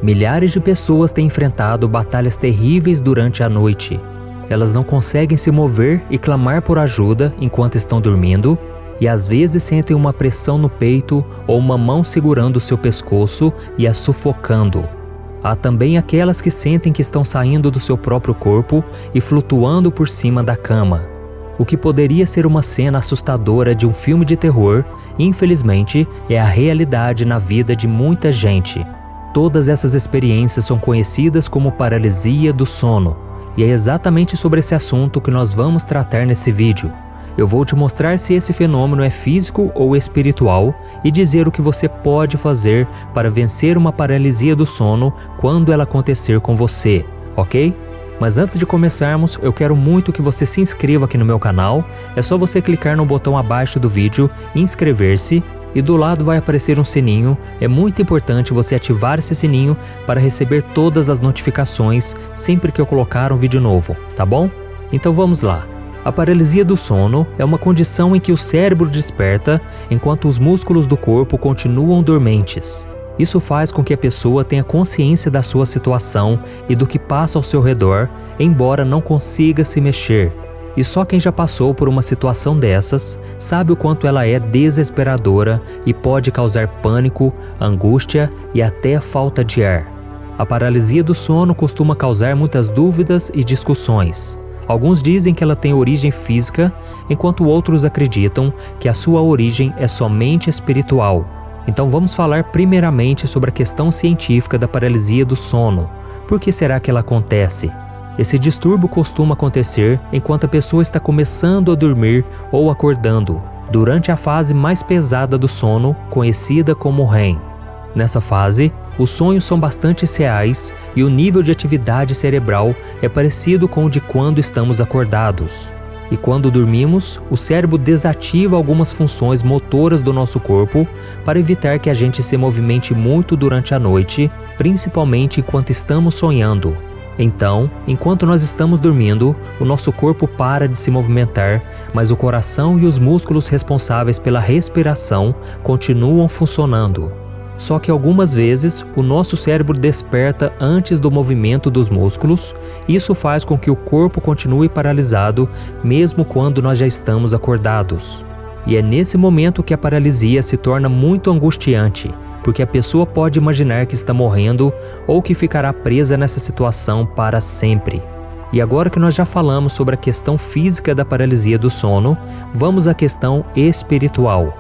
Milhares de pessoas têm enfrentado batalhas terríveis durante a noite. Elas não conseguem se mover e clamar por ajuda enquanto estão dormindo, e às vezes sentem uma pressão no peito ou uma mão segurando o seu pescoço e a sufocando. Há também aquelas que sentem que estão saindo do seu próprio corpo e flutuando por cima da cama. O que poderia ser uma cena assustadora de um filme de terror, infelizmente, é a realidade na vida de muita gente. Todas essas experiências são conhecidas como paralisia do sono, e é exatamente sobre esse assunto que nós vamos tratar nesse vídeo. Eu vou te mostrar se esse fenômeno é físico ou espiritual e dizer o que você pode fazer para vencer uma paralisia do sono quando ela acontecer com você, ok? Mas antes de começarmos, eu quero muito que você se inscreva aqui no meu canal. É só você clicar no botão abaixo do vídeo, inscrever-se, e do lado vai aparecer um sininho. É muito importante você ativar esse sininho para receber todas as notificações sempre que eu colocar um vídeo novo, tá bom? Então vamos lá. A paralisia do sono é uma condição em que o cérebro desperta enquanto os músculos do corpo continuam dormentes. Isso faz com que a pessoa tenha consciência da sua situação e do que passa ao seu redor, embora não consiga se mexer. E só quem já passou por uma situação dessas sabe o quanto ela é desesperadora e pode causar pânico, angústia e até falta de ar. A paralisia do sono costuma causar muitas dúvidas e discussões. Alguns dizem que ela tem origem física, enquanto outros acreditam que a sua origem é somente espiritual. Então vamos falar primeiramente sobre a questão científica da paralisia do sono. Por que será que ela acontece? Esse distúrbio costuma acontecer enquanto a pessoa está começando a dormir ou acordando, durante a fase mais pesada do sono, conhecida como REM. Nessa fase, os sonhos são bastante reais e o nível de atividade cerebral é parecido com o de quando estamos acordados. E quando dormimos, o cérebro desativa algumas funções motoras do nosso corpo para evitar que a gente se movimente muito durante a noite, principalmente enquanto estamos sonhando. Então, enquanto nós estamos dormindo, o nosso corpo para de se movimentar, mas o coração e os músculos responsáveis pela respiração continuam funcionando. Só que algumas vezes, o nosso cérebro desperta antes do movimento dos músculos, e isso faz com que o corpo continue paralisado, mesmo quando nós já estamos acordados. E é nesse momento que a paralisia se torna muito angustiante, porque a pessoa pode imaginar que está morrendo ou que ficará presa nessa situação para sempre. E agora que nós já falamos sobre a questão física da paralisia do sono, vamos à questão espiritual.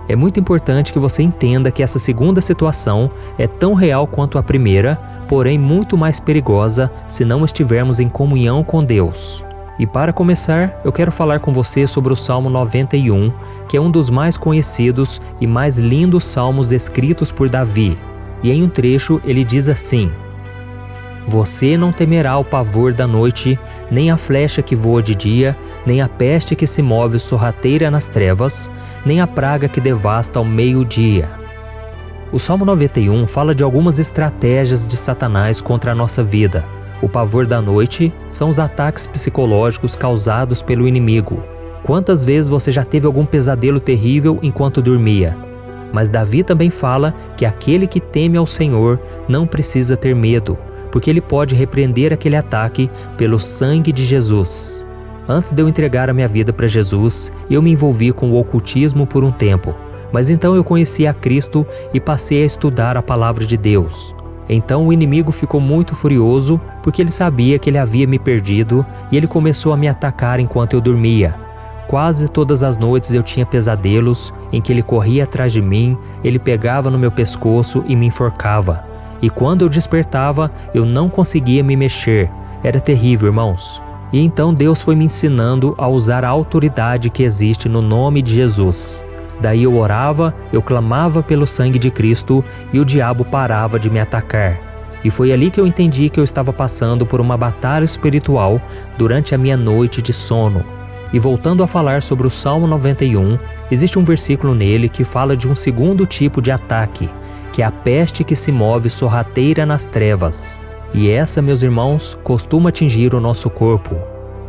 É muito importante que você entenda que essa segunda situação é tão real quanto a primeira, porém muito mais perigosa se não estivermos em comunhão com Deus. E para começar, eu quero falar com você sobre o Salmo 91, que é um dos mais conhecidos e mais lindos salmos escritos por Davi. E em um trecho ele diz assim: Você não temerá o pavor da noite, nem a flecha que voa de dia, nem a peste que se move sorrateira nas trevas, nem a praga que devasta ao meio-dia. O Salmo 91 fala de algumas estratégias de Satanás contra a nossa vida. O pavor da noite são os ataques psicológicos causados pelo inimigo. Quantas vezes você já teve algum pesadelo terrível enquanto dormia? Mas Davi também fala que aquele que teme ao Senhor não precisa ter medo, porque ele pode repreender aquele ataque pelo sangue de Jesus. Antes de eu entregar a minha vida para Jesus, eu me envolvi com o ocultismo por um tempo, mas então eu conheci a Cristo e passei a estudar a palavra de Deus. Então o inimigo ficou muito furioso porque ele sabia que ele havia me perdido e ele começou a me atacar enquanto eu dormia. Quase todas as noites eu tinha pesadelos em que ele corria atrás de mim, ele pegava no meu pescoço e me enforcava. E quando eu despertava, eu não conseguia me mexer. Era terrível, irmãos. E então Deus foi me ensinando a usar a autoridade que existe no nome de Jesus. Daí eu orava, eu clamava pelo sangue de Cristo e o diabo parava de me atacar. E foi ali que eu entendi que eu estava passando por uma batalha espiritual durante a minha noite de sono. E voltando a falar sobre o Salmo 91, existe um versículo nele que fala de um segundo tipo de ataque, que é a peste que se move sorrateira nas trevas. E essa, meus irmãos, costuma atingir o nosso corpo.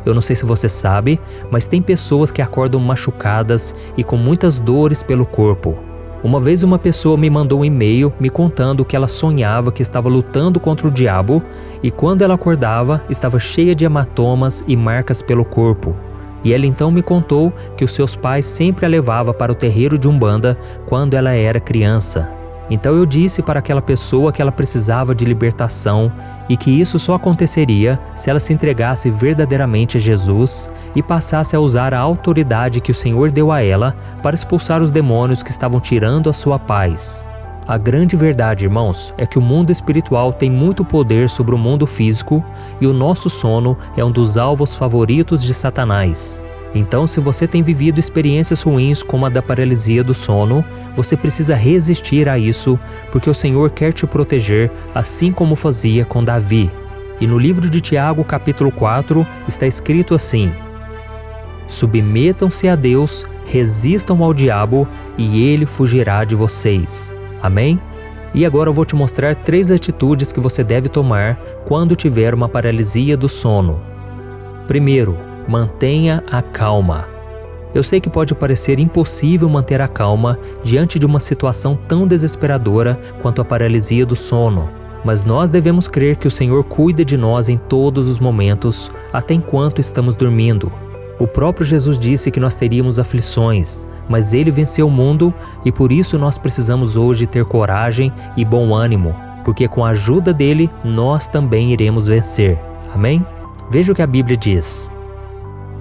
Eu não sei se você sabe, mas tem pessoas que acordam machucadas e com muitas dores pelo corpo. Uma vez uma pessoa me mandou um e-mail me contando que ela sonhava que estava lutando contra o diabo e quando ela acordava estava cheia de hematomas e marcas pelo corpo. E ela então me contou que os seus pais sempre a levavam para o terreiro de Umbanda quando ela era criança. Então eu disse para aquela pessoa que ela precisava de libertação e que isso só aconteceria se ela se entregasse verdadeiramente a Jesus e passasse a usar a autoridade que o Senhor deu a ela para expulsar os demônios que estavam tirando a sua paz. A grande verdade, irmãos, é que o mundo espiritual tem muito poder sobre o mundo físico e o nosso sono é um dos alvos favoritos de Satanás. Então, se você tem vivido experiências ruins como a da paralisia do sono, você precisa resistir a isso, porque o Senhor quer te proteger, assim como fazia com Davi. E no livro de Tiago, capítulo 4, está escrito assim: submetam-se a Deus, resistam ao diabo, e ele fugirá de vocês. Amém? E agora eu vou te mostrar 3 atitudes que você deve tomar quando tiver uma paralisia do sono. Primeiro, mantenha a calma. Eu sei que pode parecer impossível manter a calma diante de uma situação tão desesperadora quanto a paralisia do sono, mas nós devemos crer que o Senhor cuida de nós em todos os momentos, até enquanto estamos dormindo. O próprio Jesus disse que nós teríamos aflições, mas Ele venceu o mundo e por isso nós precisamos hoje ter coragem e bom ânimo, porque com a ajuda dEle nós também iremos vencer. Amém? Veja o que a Bíblia diz.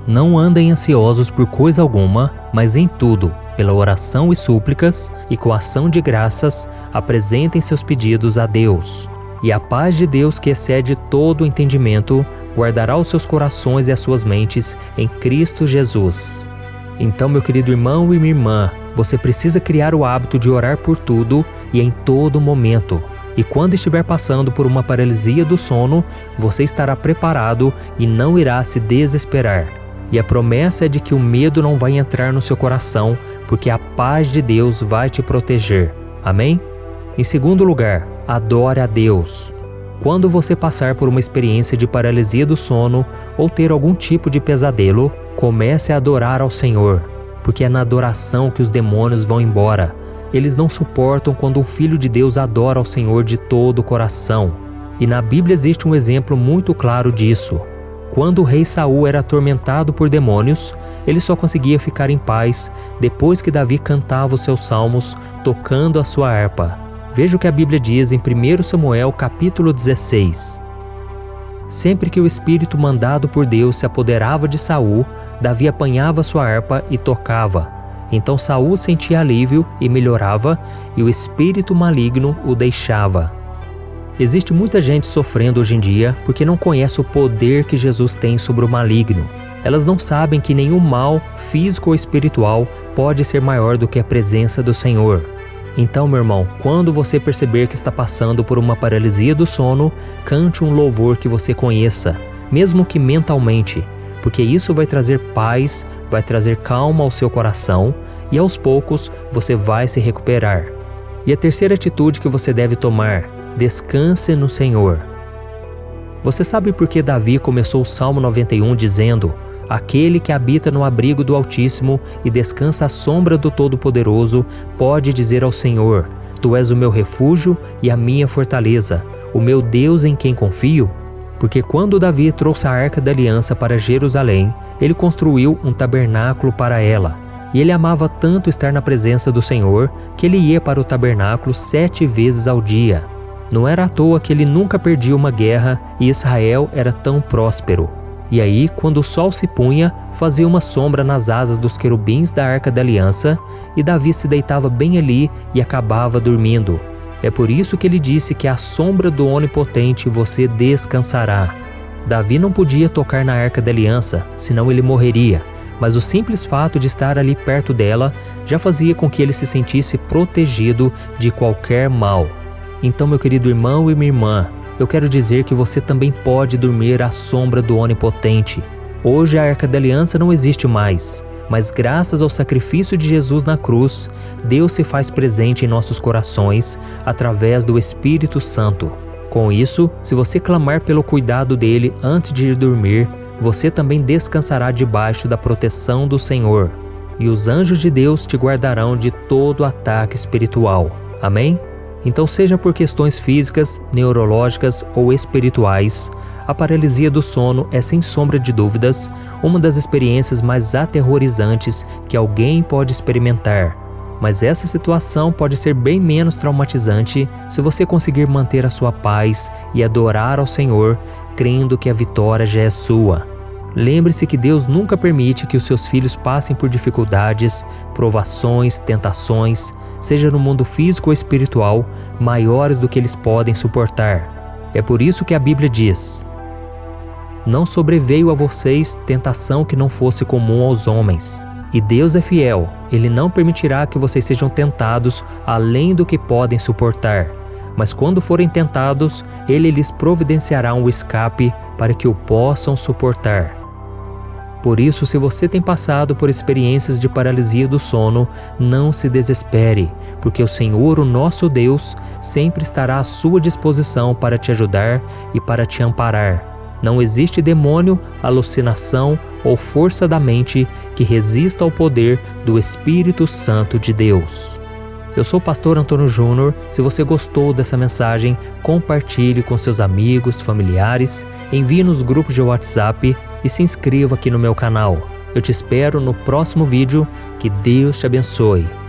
Não andem ansiosos por coisa alguma, mas em tudo, pela oração e súplicas, e com ação de graças, apresentem seus pedidos a Deus. E a paz de Deus, que excede todo o entendimento, guardará os seus corações e as suas mentes em Cristo Jesus. Então, meu querido irmão e minha irmã, você precisa criar o hábito de orar por tudo e em todo momento. E quando estiver passando por uma paralisia do sono, você estará preparado e não irá se desesperar. E a promessa é de que o medo não vai entrar no seu coração, porque a paz de Deus vai te proteger. Amém? Em segundo lugar, adore a Deus. Quando você passar por uma experiência de paralisia do sono ou ter algum tipo de pesadelo, comece a adorar ao Senhor, porque é na adoração que os demônios vão embora. Eles não suportam quando um filho de Deus adora ao Senhor de todo o coração. E na Bíblia existe um exemplo muito claro disso. Quando o rei Saul era atormentado por demônios, ele só conseguia ficar em paz depois que Davi cantava os seus salmos, tocando a sua harpa. Veja o que a Bíblia diz em 1 Samuel capítulo 16. Sempre que o espírito mandado por Deus se apoderava de Saul, Davi apanhava sua harpa e tocava. Então Saul sentia alívio e melhorava, e o espírito maligno o deixava. Existe muita gente sofrendo hoje em dia porque não conhece o poder que Jesus tem sobre o maligno. Elas não sabem que nenhum mal, físico ou espiritual, pode ser maior do que a presença do Senhor. Então, meu irmão, quando você perceber que está passando por uma paralisia do sono, cante um louvor que você conheça, mesmo que mentalmente, porque isso vai trazer paz, vai trazer calma ao seu coração e aos poucos você vai se recuperar. E a terceira atitude que você deve tomar: descanse no Senhor. Você sabe por que Davi começou o Salmo 91 dizendo: aquele que habita no abrigo do Altíssimo e descansa à sombra do Todo-Poderoso pode dizer ao Senhor: Tu és o meu refúgio e a minha fortaleza, o meu Deus em quem confio? Porque quando Davi trouxe a Arca da Aliança para Jerusalém, ele construiu um tabernáculo para ela. E ele amava tanto estar na presença do Senhor que ele ia para o tabernáculo 7 vezes ao dia. Não era à toa que ele nunca perdia uma guerra e Israel era tão próspero. E aí, quando o sol se punha, fazia uma sombra nas asas dos querubins da Arca da Aliança, e Davi se deitava bem ali e acabava dormindo. É por isso que ele disse que à sombra do Onipotente você descansará. Davi não podia tocar na Arca da Aliança, senão ele morreria, mas o simples fato de estar ali perto dela já fazia com que ele se sentisse protegido de qualquer mal. Então, meu querido irmão e minha irmã, eu quero dizer que você também pode dormir à sombra do Onipotente. Hoje a Arca da Aliança não existe mais, mas graças ao sacrifício de Jesus na cruz, Deus se faz presente em nossos corações através do Espírito Santo. Com isso, se você clamar pelo cuidado dele antes de ir dormir, você também descansará debaixo da proteção do Senhor. e os anjos de Deus te guardarão de todo ataque espiritual. Amém? Então, seja por questões físicas, neurológicas ou espirituais, a paralisia do sono é, sem sombra de dúvidas, uma das experiências mais aterrorizantes que alguém pode experimentar. Mas essa situação pode ser bem menos traumatizante se você conseguir manter a sua paz e adorar ao Senhor, crendo que a vitória já é sua. Lembre-se que Deus nunca permite que os seus filhos passem por dificuldades, provações, tentações, seja no mundo físico ou espiritual, maiores do que eles podem suportar. É por isso que a Bíblia diz: não sobreveio a vocês tentação que não fosse comum aos homens. E Deus é fiel, Ele não permitirá que vocês sejam tentados além do que podem suportar. Mas quando forem tentados, Ele lhes providenciará um escape para que o possam suportar. Por isso, se você tem passado por experiências de paralisia do sono, não se desespere, porque o Senhor, o nosso Deus, sempre estará à sua disposição para te ajudar e para te amparar. Não existe demônio, alucinação ou força da mente que resista ao poder do Espírito Santo de Deus. Eu sou o pastor Antônio Júnior. Se você gostou dessa mensagem, compartilhe com seus amigos, familiares, envie nos grupos de WhatsApp e se inscreva aqui no meu canal. Eu te espero no próximo vídeo. Que Deus te abençoe.